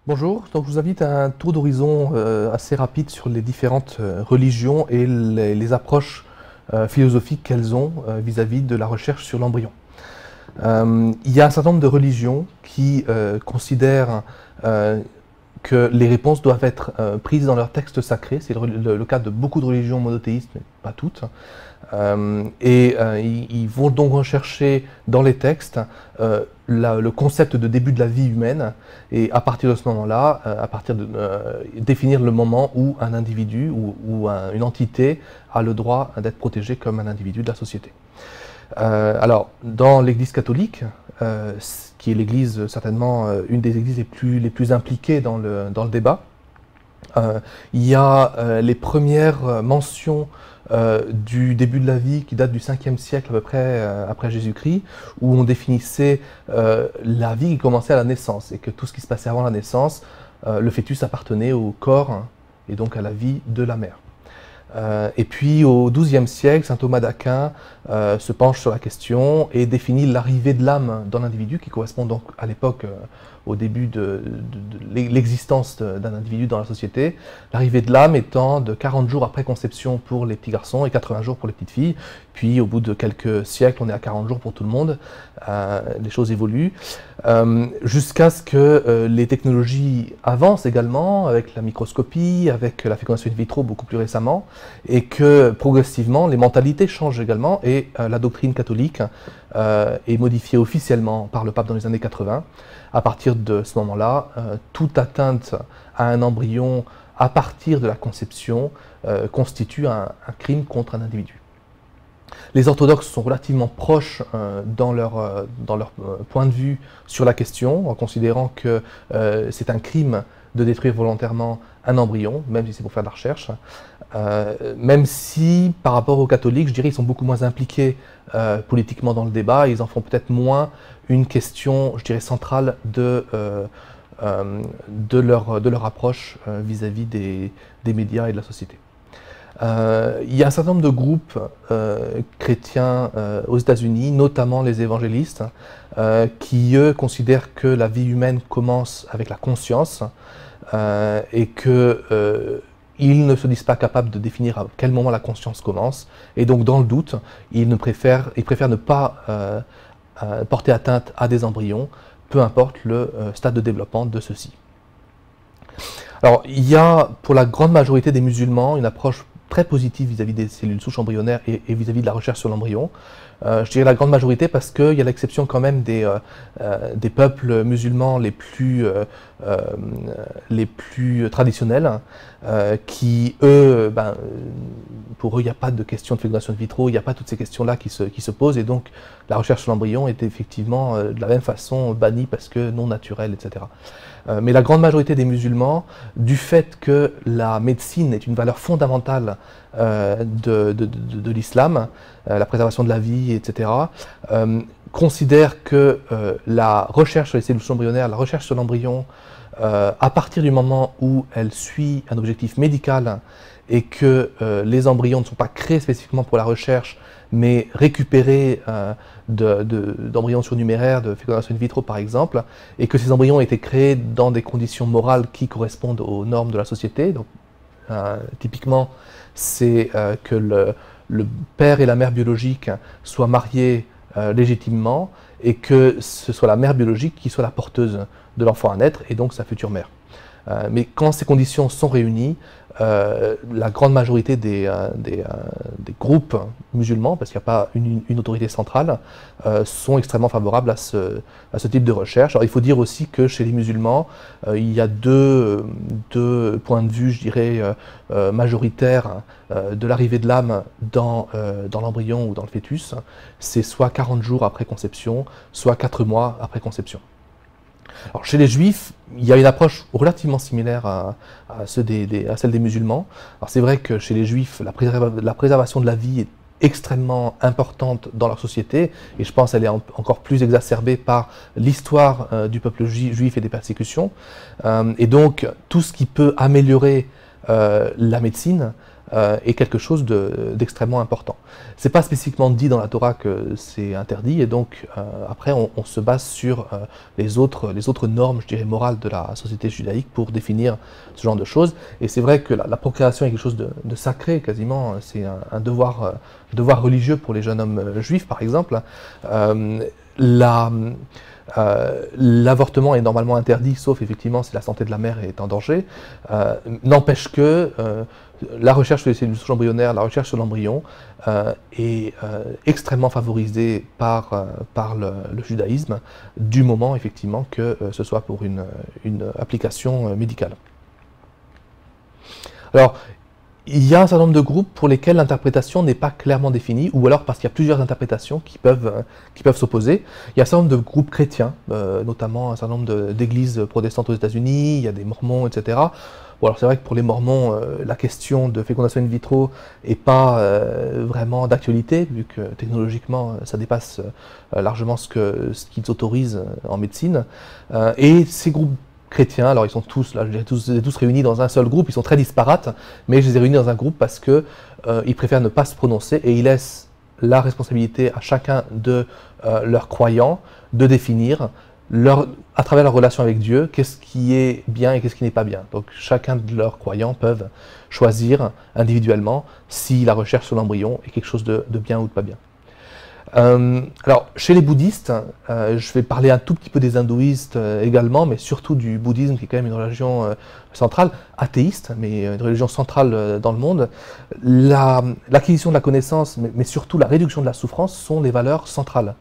Bonjour, donc je vous invite à un tour d'horizon assez rapide sur les différentes religions et les approches philosophiques qu'elles ont vis-à-vis de la recherche sur l'embryon. Il y a un certain nombre de religions qui considèrent que les réponses doivent être prises dans leur texte sacré. C'est le cas de beaucoup de religions monothéistes, mais pas toutes. Ils vont donc rechercher dans les textes le concept de début de la vie humaine et à partir de ce moment-là, définir le moment où un individu ou une entité a le droit d'être protégé comme un individu de la société. Alors, dans l'Église catholique, qui est l'Église certainement une des églises les plus impliquées dans le débat, il y a les premières mentions du début de la vie qui datent du 5e siècle à peu près après Jésus-Christ, où on définissait la vie qui commençait à la naissance et que tout ce qui se passait avant la naissance, le fœtus appartenait au corps et donc à la vie de la mère. Et puis au XIIe siècle, saint Thomas d'Aquin se penche sur la question et définit l'arrivée de l'âme dans l'individu, qui correspond donc à l'époque au début de l'existence d'un individu dans la société. L'arrivée de l'âme étant de 40 jours après conception pour les petits garçons et 80 jours pour les petites filles. Puis au bout de quelques siècles, on est à 40 jours pour tout le monde. Les choses évoluent jusqu'à ce que les technologies avancent également, avec la microscopie, avec la fécondation in vitro beaucoup plus récemment, et que progressivement les mentalités changent également et la doctrine catholique est modifiée officiellement par le pape dans les années 80. À partir de ce moment-là, toute atteinte à un embryon à partir de la conception constitue un crime contre un individu. Les orthodoxes sont relativement proches dans leur point de vue sur la question, en considérant que c'est un crime de détruire volontairement un embryon, même si c'est pour faire de la recherche. Même si, par rapport aux catholiques, je dirais qu'ils sont beaucoup moins impliqués politiquement dans le débat, ils en font peut-être moins une question, je dirais, centrale de leur approche vis-à-vis des médias et de la société. Il y a un certain nombre de groupes chrétiens aux États-Unis, notamment les évangélistes, qui eux considèrent que la vie humaine commence avec la conscience et qu'ils ne se disent pas capables de définir à quel moment la conscience commence. Et donc dans le doute, ils préfèrent ne pas porter atteinte à des embryons, peu importe le stade de développement de ceux-ci. Alors il y a pour la grande majorité des musulmans une approche très positive vis-à-vis des cellules souches embryonnaires et vis-à-vis de la recherche sur l'embryon. Je dirais la grande majorité parce qu'il y a l'exception quand même des peuples musulmans les plus traditionnels qui, eux, pour eux, il n'y a pas de question de fécondation in vitro, il n'y a pas toutes ces questions-là qui se posent et donc la recherche sur l'embryon est effectivement de la même façon bannie parce que non naturelle, etc. Mais la grande majorité des musulmans, du fait que la médecine est une valeur fondamentale de l'islam, la préservation de la vie, etc., considèrent que la recherche sur les cellules embryonnaires, la recherche sur l'embryon, à partir du moment où elle suit un objectif médical et que les embryons ne sont pas créés spécifiquement pour la recherche, mais récupérés d'embryons surnuméraires, de fécondation in vitro par exemple, et que ces embryons ont été créés dans des conditions morales qui correspondent aux normes de la société. Donc, typiquement, c'est que le père et la mère biologique soient mariés légitimement et que ce soit la mère biologique qui soit la porteuse de l'enfant à naître et donc sa future mère. Mais quand ces conditions sont réunies, la grande majorité des groupes musulmans, parce qu'il n'y a pas une autorité centrale, sont extrêmement favorables à ce type de recherche. Alors il faut dire aussi que chez les musulmans, il y a deux points de vue, je dirais, majoritaires de l'arrivée de l'âme dans l'embryon ou dans le fœtus. C'est soit 40 jours après conception, soit 4 mois après conception. Alors, chez les juifs, il y a une approche relativement similaire à celle des musulmans. Alors c'est vrai que chez les juifs, la préservation de la vie est extrêmement importante dans leur société, et je pense qu'elle est encore plus exacerbée par l'histoire du peuple juif et des persécutions. Et donc, tout ce qui peut améliorer la médecine est quelque chose d'extrêmement important. C'est pas spécifiquement dit dans la Torah que c'est interdit, et donc après on se base sur les autres normes, je dirais, morales de la société judaïque pour définir ce genre de choses. Et c'est vrai que la procréation est quelque chose de sacré, quasiment, c'est un devoir religieux pour les jeunes hommes juifs, par exemple. L'avortement est normalement interdit, sauf effectivement si la santé de la mère est en danger. N'empêche que la recherche sur les cellules souches embryonnaires, la recherche sur l'embryon est extrêmement favorisée par le judaïsme, du moment effectivement que ce soit pour une application médicale. Alors, il y a un certain nombre de groupes pour lesquels l'interprétation n'est pas clairement définie, ou alors parce qu'il y a plusieurs interprétations qui peuvent s'opposer. Il y a un certain nombre de groupes chrétiens, notamment un certain nombre d'églises protestantes aux États-Unis, il y a des mormons, etc. Bon, alors c'est vrai que pour les mormons, la question de fécondation in vitro n'est pas vraiment d'actualité, vu que technologiquement ça dépasse largement ce qu'ils autorisent en médecine. Et ces groupes chrétiens, alors ils sont tous, là, je dirais tous réunis dans un seul groupe, ils sont très disparates, mais je les ai réunis dans un groupe parce que ils préfèrent ne pas se prononcer et ils laissent la responsabilité à chacun de leurs croyants de définir à travers leur relation avec Dieu, qu'est-ce qui est bien et qu'est-ce qui n'est pas bien. Donc chacun de leurs croyants peuvent choisir individuellement si la recherche sur l'embryon est quelque chose de bien ou de pas bien. Alors, chez les bouddhistes, je vais parler un tout petit peu des hindouistes également, mais surtout du bouddhisme, qui est quand même une religion centrale, athéiste, mais une religion centrale dans le monde. L'acquisition de la connaissance, mais surtout la réduction de la souffrance, sont les valeurs centrales.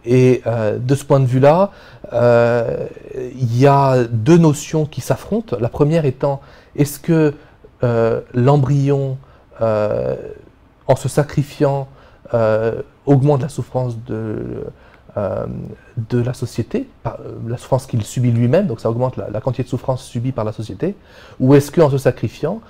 Et de ce point de vue-là, il y a deux notions qui s'affrontent. La première étant, est-ce que l'embryon, en se sacrifiant, augmente la souffrance de la société, la souffrance qu'il subit lui-même, donc ça augmente la quantité de souffrance subie par la société, ou est-ce qu'en se sacrifiant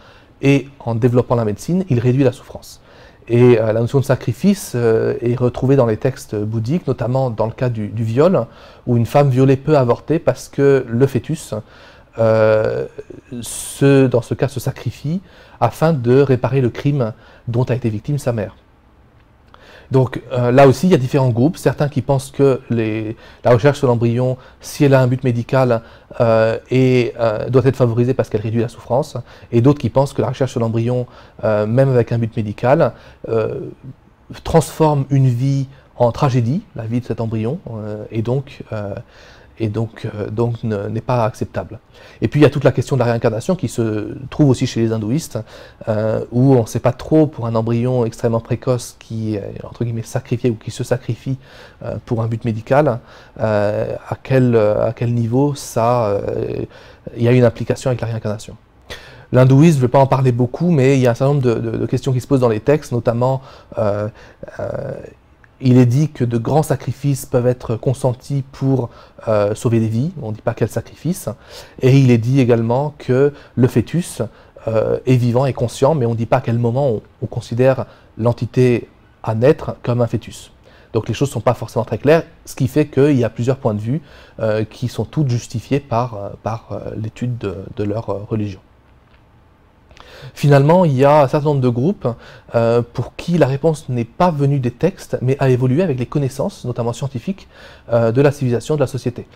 et en développant la médecine, il réduit la souffrance? Et la notion de sacrifice est retrouvée dans les textes bouddhiques, notamment dans le cas du viol, où une femme violée peut avorter parce que le fœtus, dans ce cas, se sacrifie afin de réparer le crime dont a été victime sa mère. Donc là aussi, il y a différents groupes, certains qui pensent que la recherche sur l'embryon, si elle a un but médical, doit être favorisée parce qu'elle réduit la souffrance, et d'autres qui pensent que la recherche sur l'embryon, même avec un but médical, transforme une vie en tragédie, la vie de cet embryon, et donc n'est pas acceptable. Et puis il y a toute la question de la réincarnation qui se trouve aussi chez les hindouistes, où on ne sait pas trop pour un embryon extrêmement précoce qui est entre guillemets sacrifié ou qui se sacrifie pour un but médical, à quel niveau il y a une implication avec la réincarnation. L'hindouisme, je ne vais pas en parler beaucoup, mais il y a un certain nombre de questions qui se posent dans les textes, notamment il est dit que de grands sacrifices peuvent être consentis pour sauver des vies, on ne dit pas quel sacrifice, et il est dit également que le fœtus est vivant et conscient, mais on ne dit pas à quel moment on considère l'entité à naître comme un fœtus. Donc les choses ne sont pas forcément très claires, ce qui fait qu'il y a plusieurs points de vue qui sont toutes justifiés par l'étude de leur religion. Finalement, il y a un certain nombre de groupes pour qui la réponse n'est pas venue des textes, mais a évolué avec les connaissances, notamment scientifiques, de la civilisation, de la société.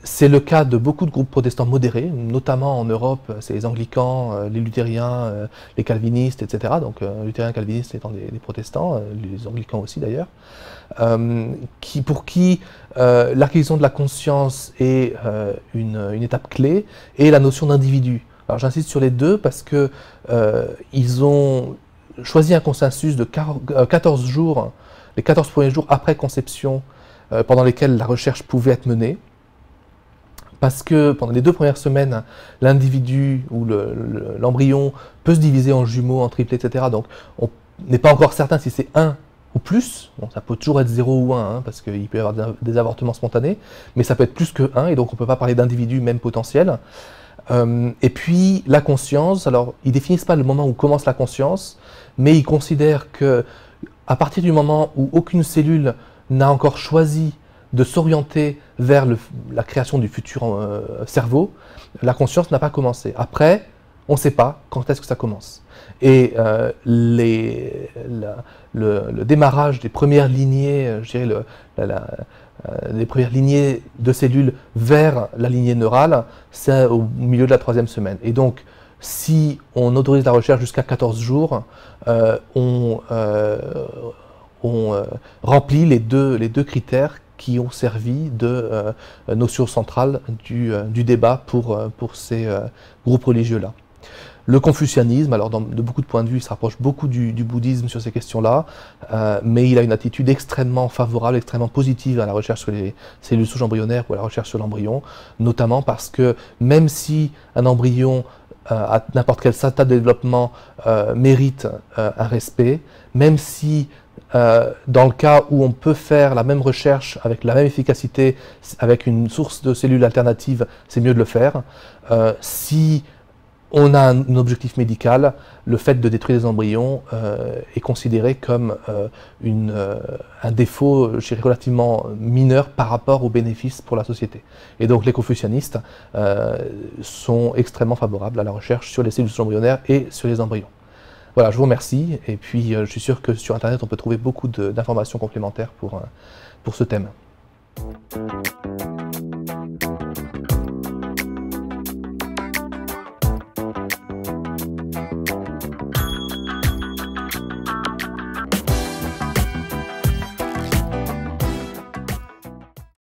C'est le cas de beaucoup de groupes protestants modérés, notamment en Europe, c'est les anglicans, les luthériens, les calvinistes, etc. Donc luthériens, calvinistes étant des protestants, les anglicans aussi d'ailleurs, pour qui l'acquisition de la conscience est une étape clé, et la notion d'individu. Alors j'insiste sur les deux parce que ils ont choisi un consensus de 14 jours, les 14 premiers jours après conception, pendant lesquels la recherche pouvait être menée, parce que pendant les 2 premières semaines, l'individu ou l'embryon peut se diviser en jumeaux, en triplets, etc. Donc on n'est pas encore certain si c'est 1 ou plus, bon, ça peut toujours être 0 ou 1, hein, parce qu'il peut y avoir des avortements spontanés, mais ça peut être plus que 1, et donc on ne peut pas parler d'individu même potentiel. Et puis la conscience, alors ils définissent pas le moment où commence la conscience, mais ils considèrent que à partir du moment où aucune cellule n'a encore choisi de s'orienter vers la création du futur cerveau, la conscience n'a pas commencé. Après, On ne sait pas quand est-ce que ça commence. Et le démarrage des premières lignées, je dirais les premières lignées de cellules vers la lignée neurale, c'est au milieu de la 3e semaine. Et donc, si on autorise la recherche jusqu'à 14 jours, on remplit les deux critères qui ont servi de notion centrale du débat pour ces groupes religieux-là. Le confucianisme, alors de beaucoup de points de vue, il se rapproche beaucoup du bouddhisme sur ces questions-là, mais il a une attitude extrêmement favorable, extrêmement positive à la recherche sur les cellules souches embryonnaires ou à la recherche sur l'embryon, notamment parce que même si un embryon à n'importe quel stade de développement mérite un respect, même si dans le cas où on peut faire la même recherche avec la même efficacité, avec une source de cellules alternatives, c'est mieux de le faire. Si on a un objectif médical, le fait de détruire les embryons est considéré comme un défaut, je dirais, relativement mineur par rapport aux bénéfices pour la société. Et donc les confucianistes sont extrêmement favorables à la recherche sur les cellules embryonnaires et sur les embryons. Voilà, je vous remercie, et puis je suis sûr que sur Internet on peut trouver beaucoup d'informations complémentaires pour ce thème.